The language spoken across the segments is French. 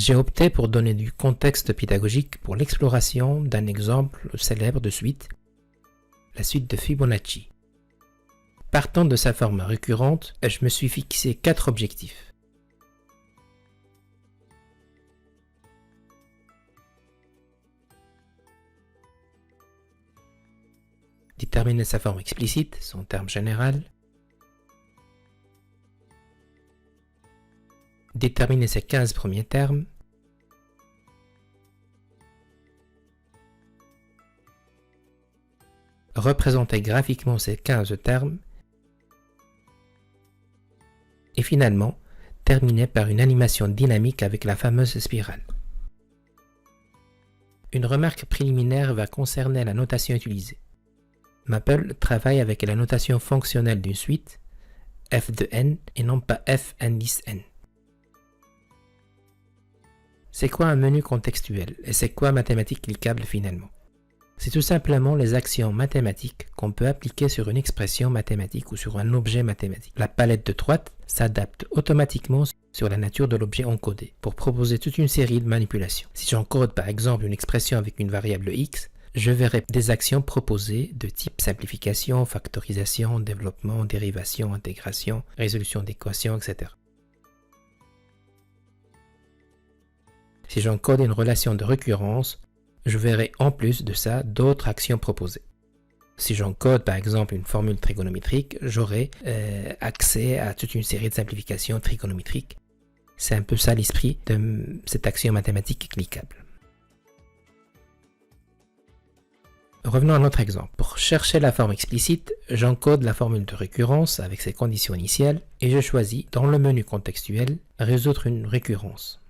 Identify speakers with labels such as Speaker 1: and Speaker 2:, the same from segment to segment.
Speaker 1: J'ai opté pour donner du contexte pédagogique pour l'exploration d'un exemple célèbre de suite, la suite de Fibonacci. Partant de sa forme récurrente, je me suis fixé 4 objectifs. Déterminer sa forme explicite, son terme général. Déterminer ses 15 premiers termes. Représenter graphiquement ces 15 termes. Et finalement, terminer par une animation dynamique avec la fameuse spirale. Une remarque préliminaire va concerner la notation utilisée. Maple travaille avec la notation fonctionnelle d'une suite, f de n, et non pas f indice n. C'est quoi un menu contextuel et c'est quoi mathématiques cliquables finalement? C'est tout simplement les actions mathématiques qu'on peut appliquer sur une expression mathématique ou sur un objet mathématique. La palette de droite s'adapte automatiquement sur la nature de l'objet encodé pour proposer toute une série de manipulations. Si j'encode par exemple une expression avec une variable x, je verrai des actions proposées de type simplification, factorisation, développement, dérivation, intégration, résolution d'équations, etc. Si j'encode une relation de récurrence, je verrai en plus de ça d'autres actions proposées. Si j'encode par exemple une formule trigonométrique, j'aurai accès à toute une série de simplifications trigonométriques. C'est un peu ça l'esprit de cette action mathématique cliquable. Revenons à notre exemple. Pour chercher la forme explicite, j'encode la formule de récurrence avec ses conditions initiales et je choisis, dans le menu contextuel, résoudre une récurrence.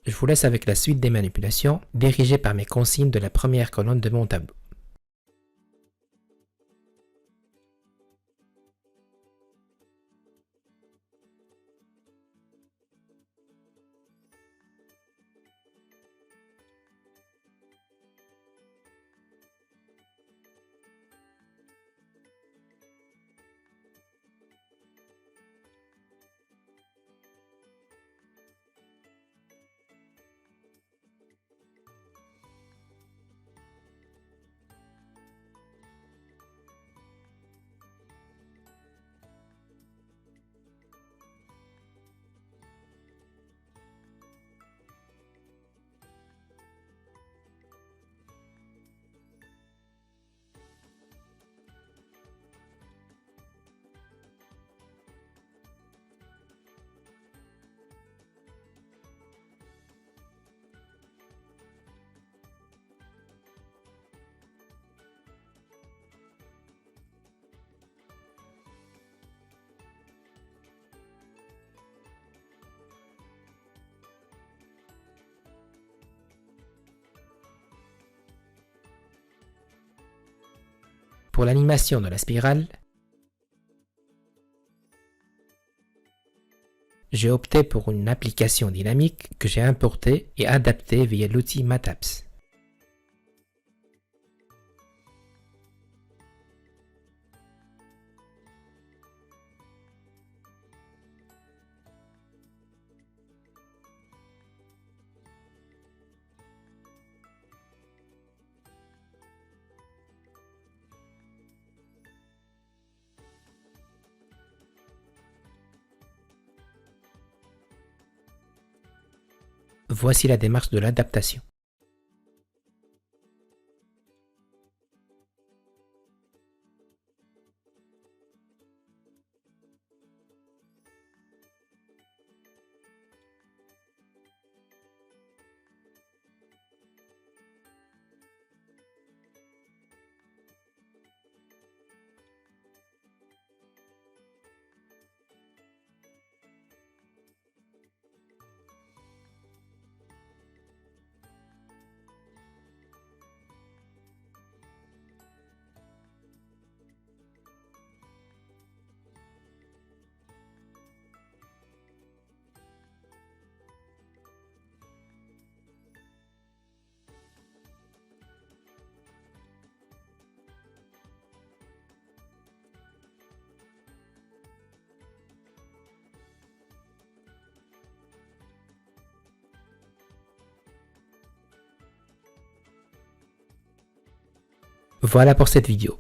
Speaker 1: Je vous laisse avec la suite des manipulations dirigées par mes consignes de la première colonne de mon tableau. Pour l'animation de la spirale, j'ai opté pour une application dynamique que j'ai importée et adaptée via l'outil MATAPS. Voici la démarche de l'adaptation. Voilà pour cette vidéo.